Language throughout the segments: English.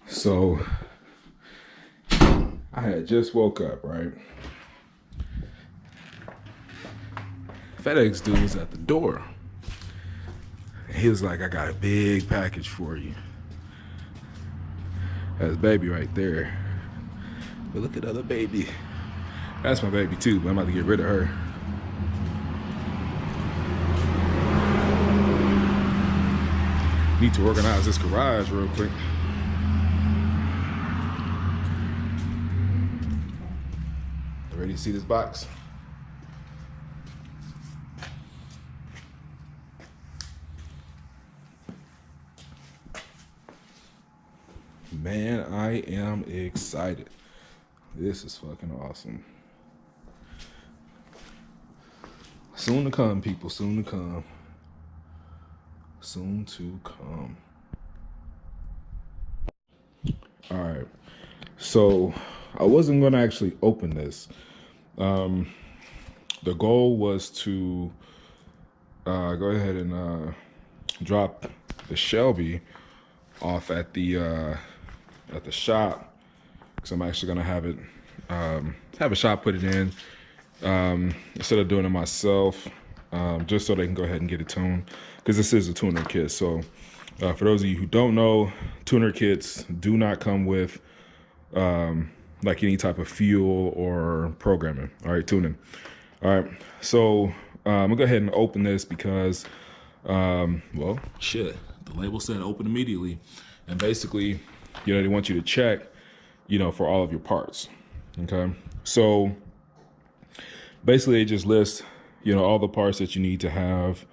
So I had just woke up, right? FedEx dude was at the door. He was like, I got a big package for you. That's baby right there. But look at other baby. That's my baby too, but I'm about to get rid of her. Need to organize this garage real quick. Ready to see this box? Man, I am excited. This is fucking awesome. Soon to come, people, soon to come. Soon to come. All right, so I wasn't gonna actually open this. The goal was to go ahead and drop the Shelby off at the shop, because I'm actually gonna have it have a shop put it in instead of doing it myself, just so they can go ahead and get it tuned, because this is a tuner kit. So for those of you who don't know, tuner kits do not come with like any type of fuel or programming. All right, tuning. All right, so I'm gonna go ahead and open this because, well, shit, the label said open immediately. And basically, you know, they want you to check, you know, for all of your parts, okay? So basically it just lists, you know, all the parts that you need to have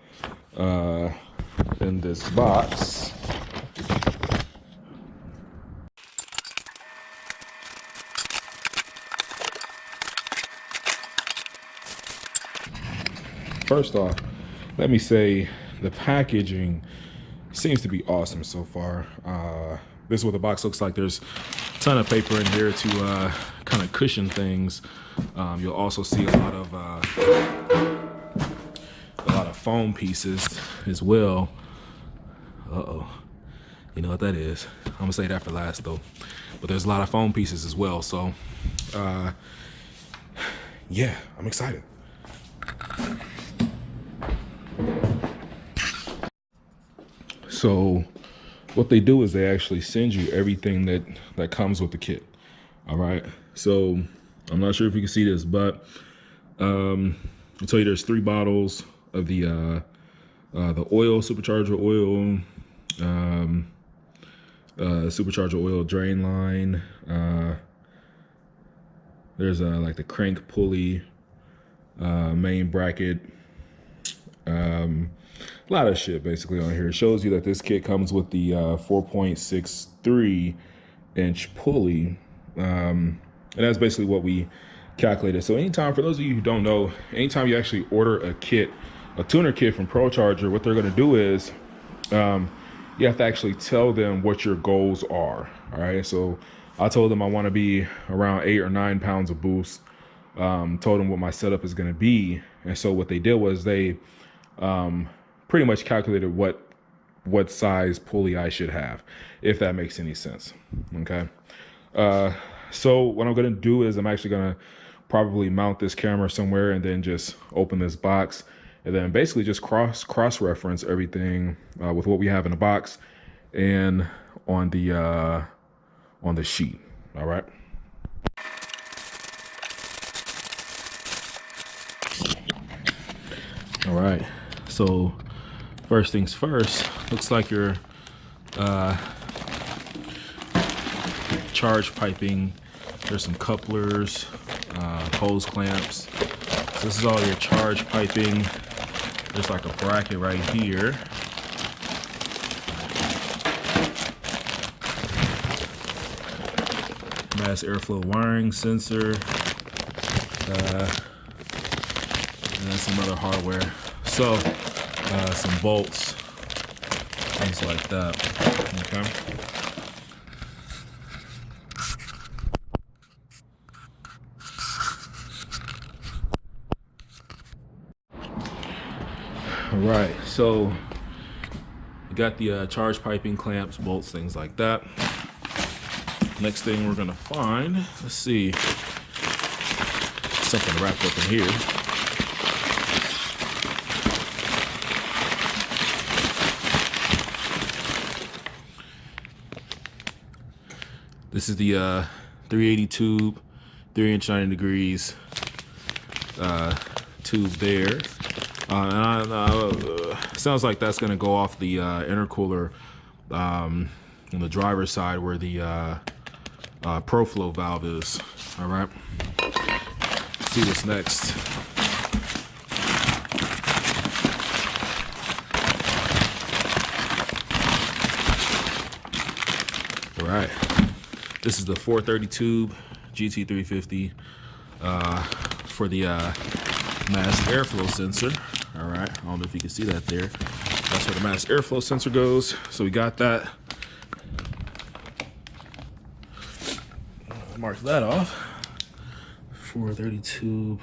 in this box. First off, let me say the packaging seems to be awesome so far. This is what the box looks like. There's a ton of paper in here to kind of cushion things. You'll also see a lot of foam pieces as well. Uh-oh, you know what that is. I'm gonna say that for last though. But there's a lot of foam pieces as well. So yeah, I'm excited. So what they do is they actually send you everything that comes with the kit. All right. So I'm not sure if you can see this, but I'll tell you there's 3 bottles of the oil, supercharger oil, supercharger oil drain line. There's like the crank pulley, main bracket. A lot of shit basically on here. It shows you that this kit comes with the 4.63 inch pulley. And that's basically what we calculated. So anytime, for those of you who don't know, anytime you actually order a kit, a tuner kit from Procharger, what they're gonna do is you have to actually tell them what your goals are. All right, so I told them I wanna be around 8 or 9 pounds of boost. Told them what my setup is gonna be. And so what they did was they pretty much calculated what size pulley I should have, if that makes any sense. Okay. So what I'm gonna do is I'm actually gonna probably mount this camera somewhere and then just open this box and then basically just cross-reference everything with what we have in the box and on the sheet. All right. All right. So first things first, looks like your charge piping. There's some couplers, hose clamps. So this is all your charge piping. There's like a bracket right here. Mass airflow wiring sensor. And some other hardware. So some bolts, things like that. Okay. All right, so you got the charge piping, clamps, bolts, things like that. Next thing we're gonna find, let's see, something wrapped up in here. This is the 380 tube, 3" 90 degrees tube there. Sounds like that's gonna go off the intercooler on the driver's side where the ProFlow valve is. All right, let's see what's next. All right, this is the 430 tube GT350 for the mass airflow sensor. All right, I don't know if you can see that there. That's where the mass airflow sensor goes. So we got that. Mark that off. 430 tube.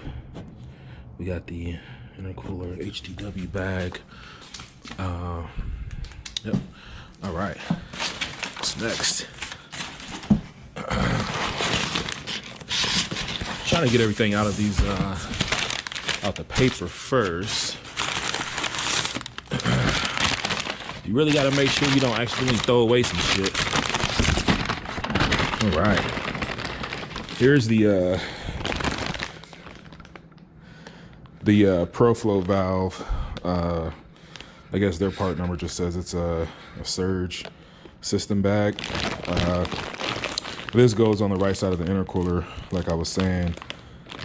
We got the intercooler HDW bag. Yep. All right. What's next? Trying to get everything out of these out the paper first. You really got to make sure you don't accidentally throw away some shit. All right. Here's the ProFlow valve. I guess their part number just says it's a surge system bag. This goes on the right side of the intercooler, like I was saying,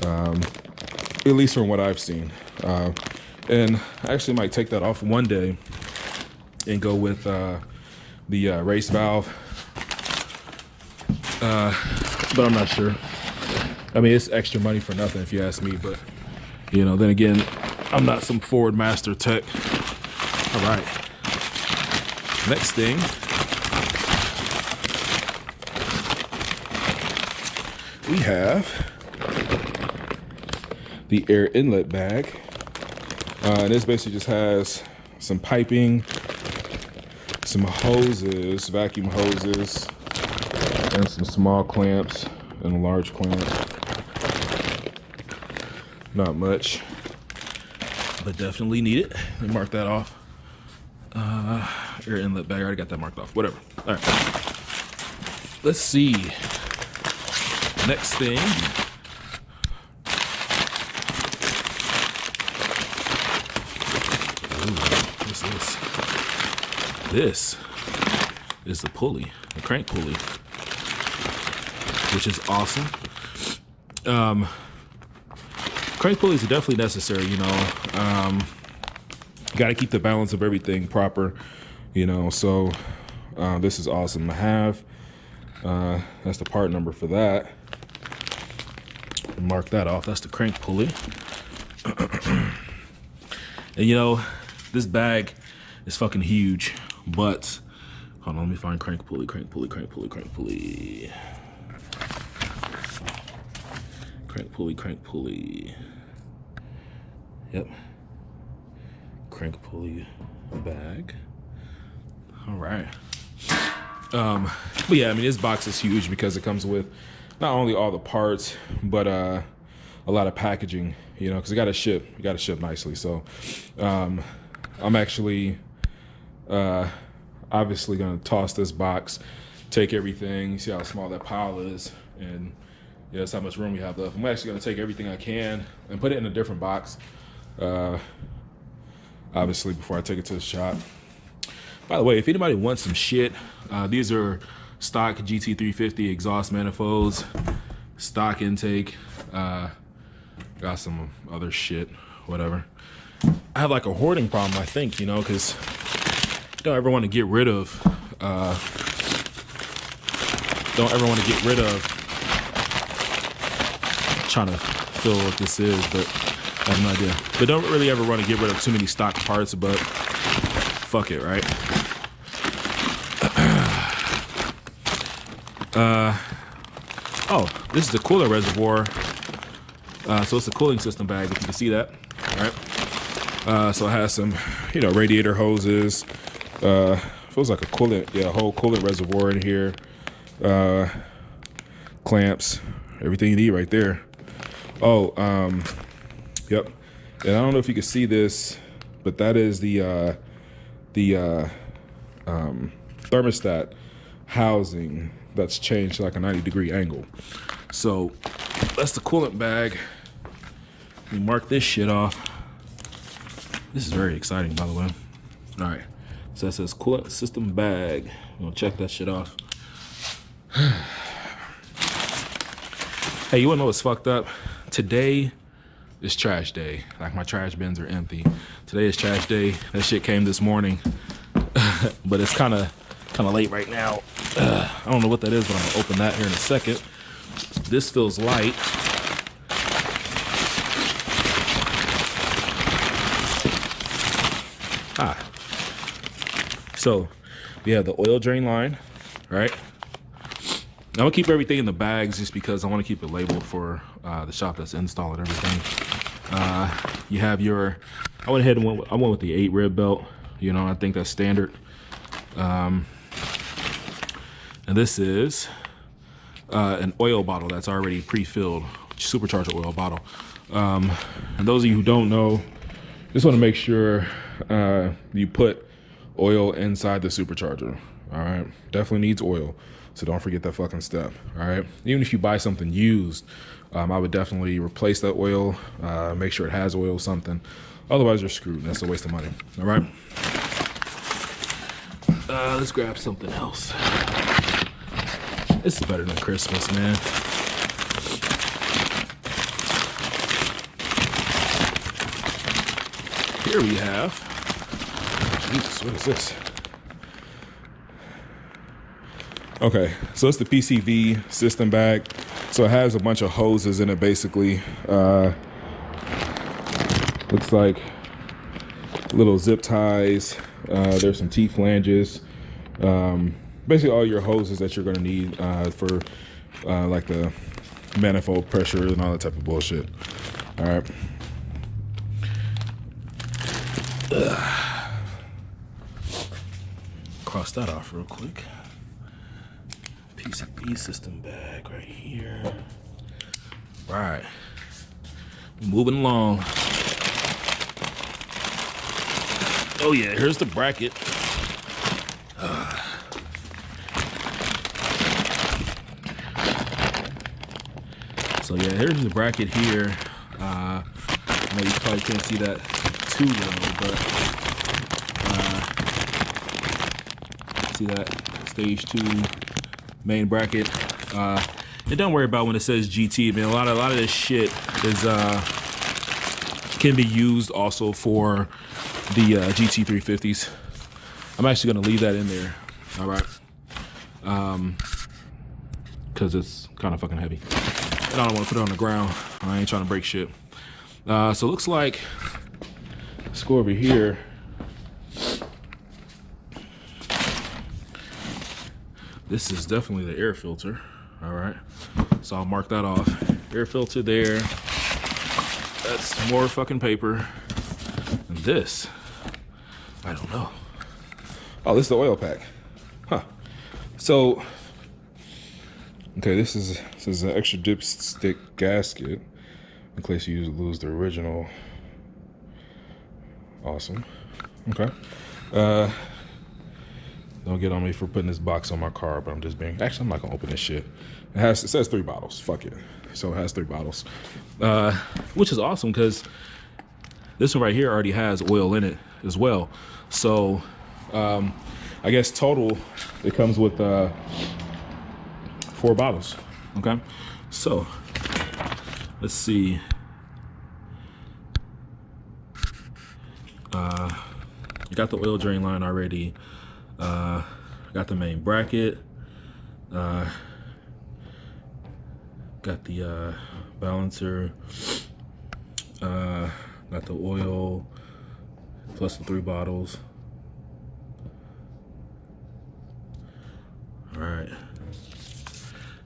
at least from what I've seen. And I actually might take that off one day and go with the race valve. But I'm not sure. I mean, it's extra money for nothing if you ask me, but you know, then again, I'm not some Ford master tech. All right. Next thing. We have the air inlet bag. And this basically just has some piping, some hoses, vacuum hoses, and some small clamps and a large clamp. Not much, but definitely need it. Let me mark that off. Air inlet bag, I already got that marked off, whatever. All right, let's see. Next thing. Ooh, what's this? This is the pulley, the crank pulley, which is awesome. Crank pulleys are definitely necessary, you know. Got to keep the balance of everything proper, you know. So this is awesome to have. That's the part number for that. Mark that off. That's the crank pulley. And you know, this bag is fucking huge, but hold on, let me find crank pulley, crank pulley, crank pulley, crank pulley. Crank pulley, crank pulley. Yep. Crank pulley bag. All right. But yeah, I mean, this box is huge because it comes with not only all the parts, but a lot of packaging, you know, because you got to ship nicely. So I'm actually obviously going to toss this box, take everything. You see how small that pile is, and yeah, that's how much room we have left. I'm actually going to take everything I can and put it in a different box, obviously, before I take it to the shop. By the way, if anybody wants some shit, these are stock GT350 exhaust manifolds, stock intake. Got some other shit, whatever. I have like a hoarding problem, I think, you know, because you don't ever want to get rid of, I'm trying to feel what this is, but I have no idea. But don't really ever want to get rid of too many stock parts, but fuck it, right? Oh, this is the cooler reservoir. So it's a cooling system bag, if you can see that. All right. So it has some, you know, radiator hoses. Feels like a coolant, yeah, a whole coolant reservoir in here. clamps, everything you need right there. Oh, yep. And I don't know if you can see this, but that is the thermostat housing that's changed to like a 90-degree angle. So that's the coolant bag. We mark this shit off. This is very exciting, by the way. All right, so that says coolant system bag. I'm gonna check that shit off. Hey, you wanna know what's fucked up? Today is trash day. Like, my trash bins are empty. Today is trash day. That shit came this morning, but it's kind of late right now. I don't know what that is, but I'm gonna open that here in a second. This feels light. So we have the oil drain line, right? I'm gonna keep everything in the bags just because I want to keep it labeled for the shop that's installing everything. You have your, I went ahead and went with the 8 rib belt. You know, I think that's standard. And this is an oil bottle that's already pre-filled, supercharger oil bottle. And those of you who don't know, just want to make sure you put oil inside the supercharger. All right, definitely needs oil, so don't forget that fucking step. All right, even if you buy something used, I would definitely replace that oil, make sure it has oil, something. Otherwise you're screwed. That's a waste of money. All right, let's grab something else. This is better than Christmas, man. Here we have, Jesus, what is this? Okay, so it's the PCV system bag. So it has a bunch of hoses in it, basically. Looks like little zip ties. There's some T-flanges. Basically all your hoses that you're gonna need for like the manifold pressure and all that type of bullshit. All right. Cross that off real quick. PCB system bag right here. Right. Moving along. Oh yeah, here's the bracket. So yeah, here's the bracket here. I know you probably can't see that too well, but see that stage 2 main bracket. And don't worry about when it says GT, man. A lot of this shit is can be used also for the GT350s. I'm actually gonna leave that in there. All right, because it's kind of fucking heavy, and I don't want to put it on the ground. I ain't trying to break shit. So it looks like, let's go over here. This is definitely the air filter. All right, so I'll mark that off. Air filter there. That's more fucking paper. And this, I don't know. Oh, this is the oil pack. Huh. So, okay, this is an extra dipstick gasket in case you lose the original. Awesome. Okay. Don't get on me for putting this box on my car, but I'm just being, actually I'm not gonna open this shit. It says 3 bottles, fuck it. So it has 3 bottles, which is awesome because this one right here already has oil in it as well. So I guess total it comes with 4 bottles. Okay, so let's see. You got the oil drain line already. Got the main bracket. Got the balancer. Got the oil plus the 3 bottles. All right.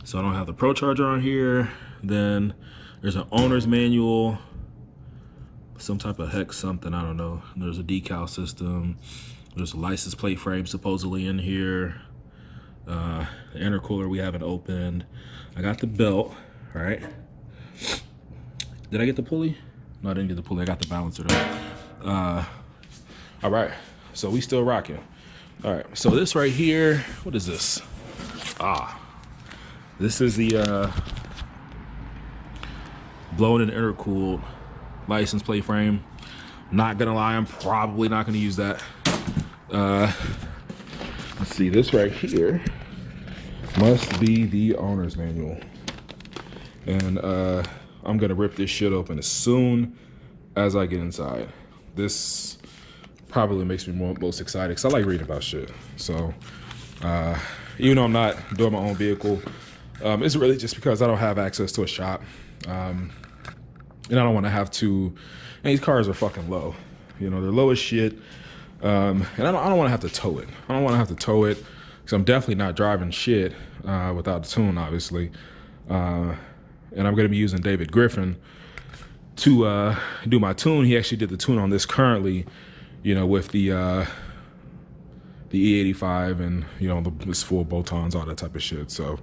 So I don't have the Procharger on here. Then there's an owner's manual, some type of hex something, I don't know. There's a decal system. There's a license plate frame supposedly in here. The intercooler we haven't opened. I got the belt, right? Did I get the pulley? No, I didn't get the pulley. I got the balancer though. All right, so we still rocking. All right, so this right here, what is this? This is the blown and intercooled license plate frame. Not gonna lie, I'm probably not gonna use that. Let's see, this right here must be the owner's manual. And I'm gonna rip this shit open as soon as I get inside. This probably makes me most excited because I like reading about shit. So even though I'm not doing my own vehicle, it's really just because I don't have access to a shop. And I don't want to have to, and these cars are fucking low. You know, they're low as shit. And I don't want to have to tow it. I don't want to have to tow it because I'm definitely not driving shit without the tune, obviously. And I'm going to be using David Griffin to do my tune. He actually did the tune on this currently, you know, with the E85 and, you know, this full bolt-ons, all that type of shit. So,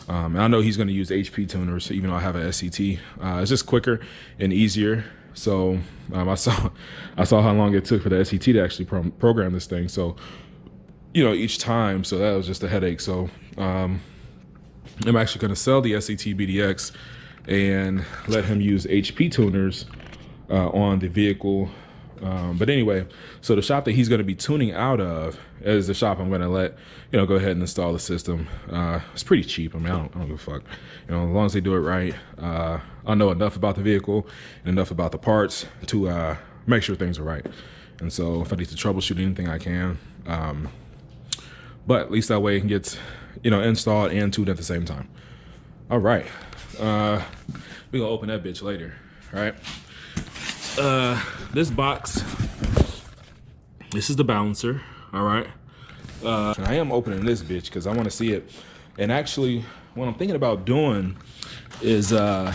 and I know he's going to use HP tuners, even though I have an SCT. It's just quicker and easier. So I saw how long it took for the SCT to actually program this thing. So, you know, each time, so that was just a headache. So I'm actually going to sell the SCT BDX and let him use HP tuners on the vehicle. But anyway, so the shop that he's going to be tuning out of is the shop I'm going to let, you know, go ahead and install the system. It's pretty cheap. I mean, I don't give a fuck. You know, as long as they do it right, I know enough about the vehicle and enough about the parts to make sure things are right. And so if I need to troubleshoot anything, I can. But at least that way it gets, you know, installed and tuned at the same time. All right. We're going to open that bitch later. All right. This box, this is the balancer. All right. And I am opening this bitch because I want to see it. And actually, what I'm thinking about doing is, oh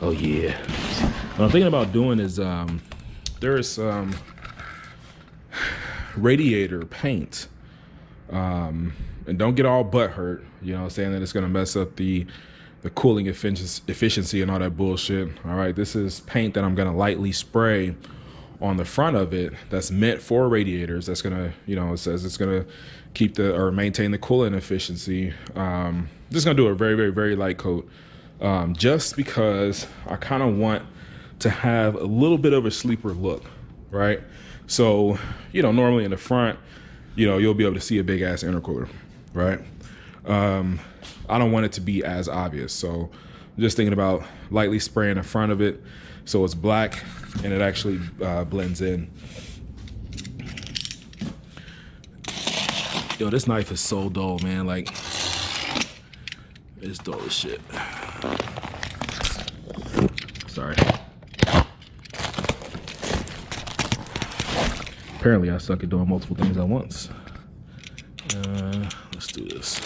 yeah. What I'm thinking about doing is, there is some radiator paint. And don't get all butt hurt, you know, saying that it's going to mess up the cooling efficiency and all that bullshit. All right, this is paint that I'm going to lightly spray on the front of it that's meant for radiators. That's going to, you know, it says it's going to keep or maintain the cooling efficiency. Just going to do a very, very, very light coat, just because I kind of want to have a little bit of a sleeper look, right? So, you know, normally in the front, you know, you'll be able to see a big ass intercooler, right? I don't want it to be as obvious. So I'm just thinking about lightly spraying the front of it so it's black and it actually blends in. Yo, this knife is so dull, man. Like, it's dull as shit. Sorry. Apparently I suck at doing multiple things at once. Let's do this.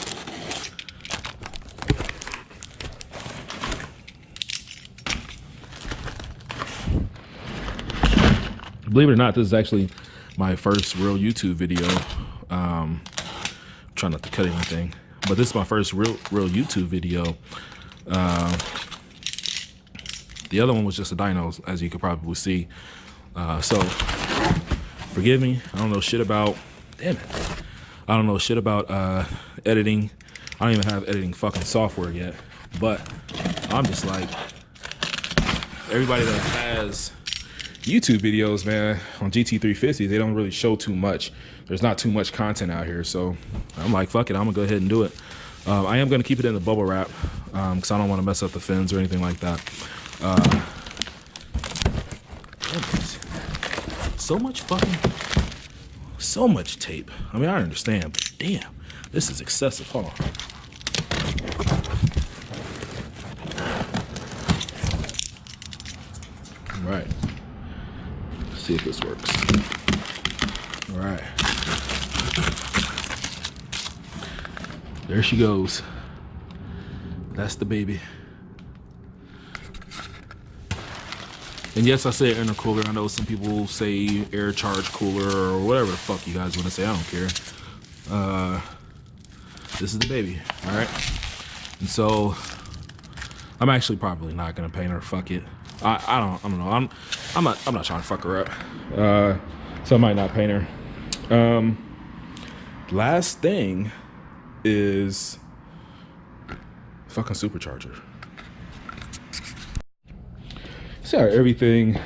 Believe it or not, this is actually my first real YouTube video. Trying not to cut anything, but this is my first real YouTube video. The other one was just a dyno, as you could probably see. So forgive me. I don't know shit about. Damn it. I don't know shit about editing. I don't even have editing fucking software yet. But I'm just like, everybody that has YouTube videos, man, on GT350, they don't really show too much. There's not too much content out here. So I'm like, fuck it, I'm gonna go ahead and do it. I am gonna keep it in the bubble wrap because I don't want to mess up the fins or anything like that. So much tape. I mean, I understand, but damn, this is excessive. Hold on. All right. Let's see if this works. All right. There she goes. That's the baby. And yes, I say intercooler. I know some people say air charge cooler or whatever the fuck you guys want to say. I don't care. this is the baby, all right? And so I'm actually probably not gonna paint her, fuck it. I don't know, I'm not trying to fuck her up. So I might not paint her. Last thing is fucking supercharger. See how everything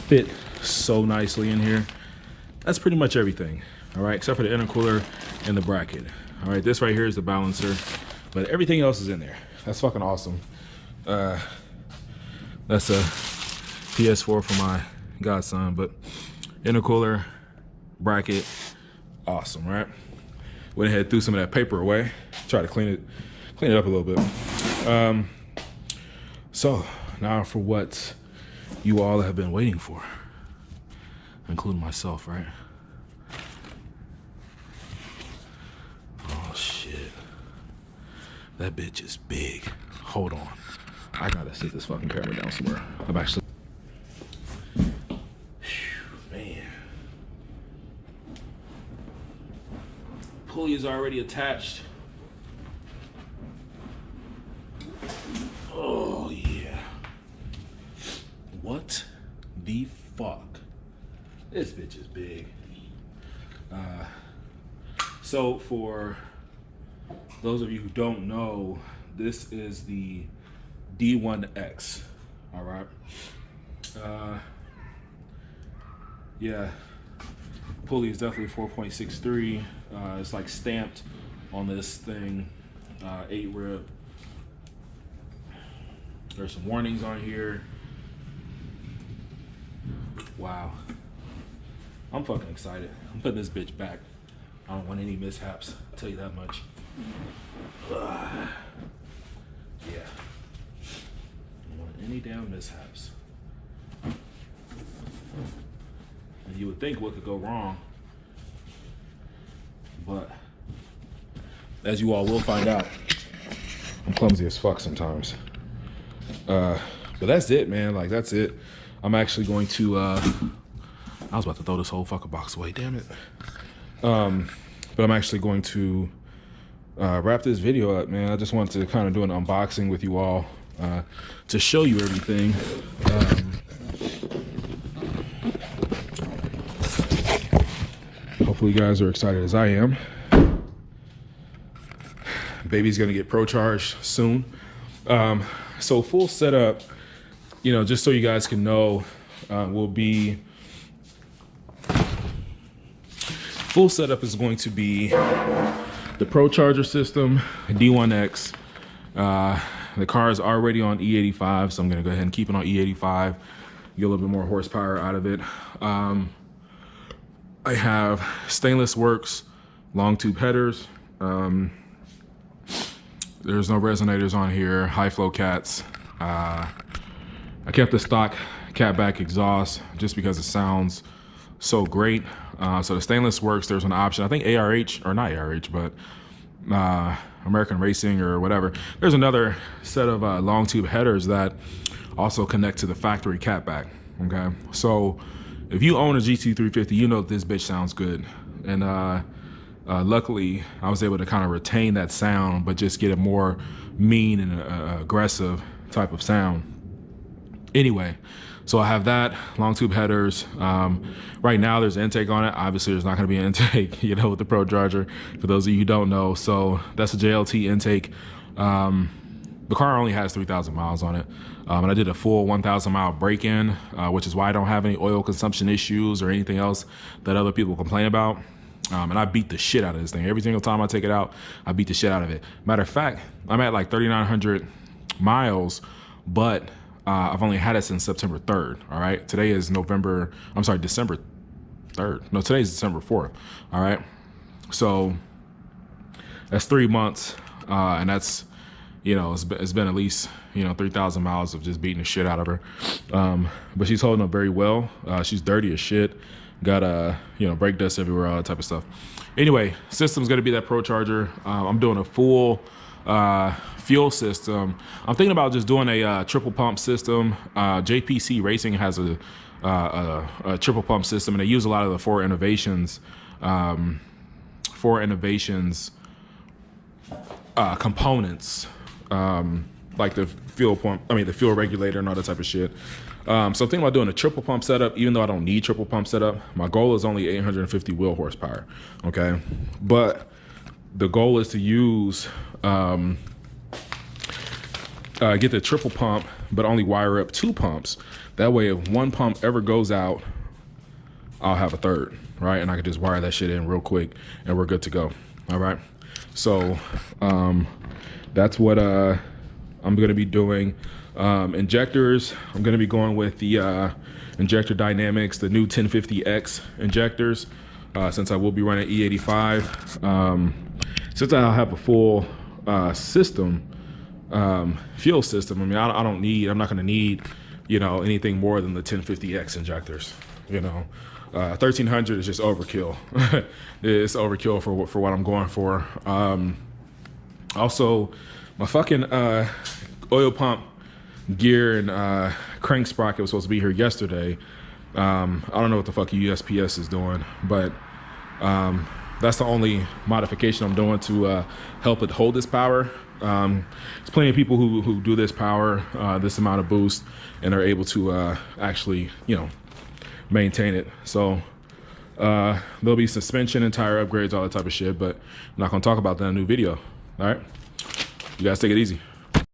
fit so nicely in here? That's pretty much everything, all right, except for the intercooler and the bracket. All right, this right here is the balancer, but everything else is in there. That's fucking awesome. That's a PS4 for my godson, but intercooler, bracket, awesome, right? Went ahead, threw some of that paper away, try to clean it up a little bit. So now for what you all have been waiting for, including myself, right? Oh shit, that bitch is big. Hold on, I gotta sit this fucking camera down somewhere. I'm actually, man. Pulley is already attached. Oh yeah. What the fuck? This bitch is big. So for those of you who don't know, this is the D1X, all right? Yeah, pulley is definitely 4.63. It's like stamped on this thing, 8 rib. There's some warnings on here. Wow, I'm fucking excited. I'm putting this bitch back. I don't want any mishaps, I'll tell you that much. Yeah. Don't want any damn mishaps. And you would think what could go wrong, but as you all will find out, I'm clumsy as fuck sometimes. But that's it, man. Like, that's it. I'm actually going to, I was about to throw this whole fucking box away, damn it. But I'm actually going to wrap this video up, man. I just wanted to kind of do an unboxing with you all to show you everything. Hopefully you guys are excited as I am. Baby's gonna get Procharged soon. So full setup, you know, just so you guys can know, will be, full setup is going to be the Procharger system, D1X. The car is already on E85, so I'm gonna go ahead and keep it on E85, get a little bit more horsepower out of it. I have stainless works, long tube headers. There's no resonators on here, high flow cats. I kept the stock catback exhaust just because it sounds so great. So the stainless works, there's an option. I think ARH, or not ARH, but American Racing or whatever. There's another set of long tube headers that also connect to the factory catback, okay? So if you own a GT350, you know this bitch sounds good. And luckily, I was able to kind of retain that sound, but just get a more mean and aggressive type of sound. Anyway, so I have that, long tube headers. Right now there's an intake on it. Obviously there's not gonna be an intake, you know, with the Procharger, for those of you who don't know. So that's a JLT intake. The car only has 3,000 miles on it. And I did a full 1,000 mile break-in, which is why I don't have any oil consumption issues or anything else that other people complain about. And I beat the shit out of this thing. Every single time I take it out, I beat the shit out of it. Matter of fact, I'm at like 3,900 miles, but I've only had it since September 3rd, all right? Today is December 3rd. No, today's December 4th, all right? So that's 3 months, and that's, you know, it's been at least, you know, 3,000 miles of just beating the shit out of her. But she's holding up very well. She's dirty as shit. Got you know, brake dust everywhere, all that type of stuff. Anyway, system's gonna be that Procharger. I'm doing a full fuel system. I'm thinking about just doing a triple pump system. JPC Racing has a triple pump system, and they use a lot of the Four Innovations components, like the fuel pump, the fuel regulator and all that type of shit. So I'm thinking about doing a triple pump setup, even though I don't need triple pump setup. My goal is only 850 wheel horsepower, okay? But the goal is to use, get the triple pump, but only wire up 2 pumps. That way, if one pump ever goes out, I'll have a third, right? And I can just wire that shit in real quick and we're good to go, all right? So that's what I'm gonna be doing. Injectors, I'm gonna be going with the Injector Dynamics, the new 1050X injectors, since I will be running E85. Since I have a full system, fuel system, I'm not gonna need, anything more than the 1050X injectors, 1300 is just overkill. It's overkill for what I'm going for. Also, my fucking oil pump gear and crank sprocket was supposed to be here yesterday. I don't know what the fuck USPS is doing, but that's the only modification I'm doing to help it hold this power. There's plenty of people who do this power, this amount of boost, and are able to actually, maintain it. So there'll be suspension and tire upgrades, all that type of shit, but I'm not gonna talk about that in a new video. All right, you guys take it easy.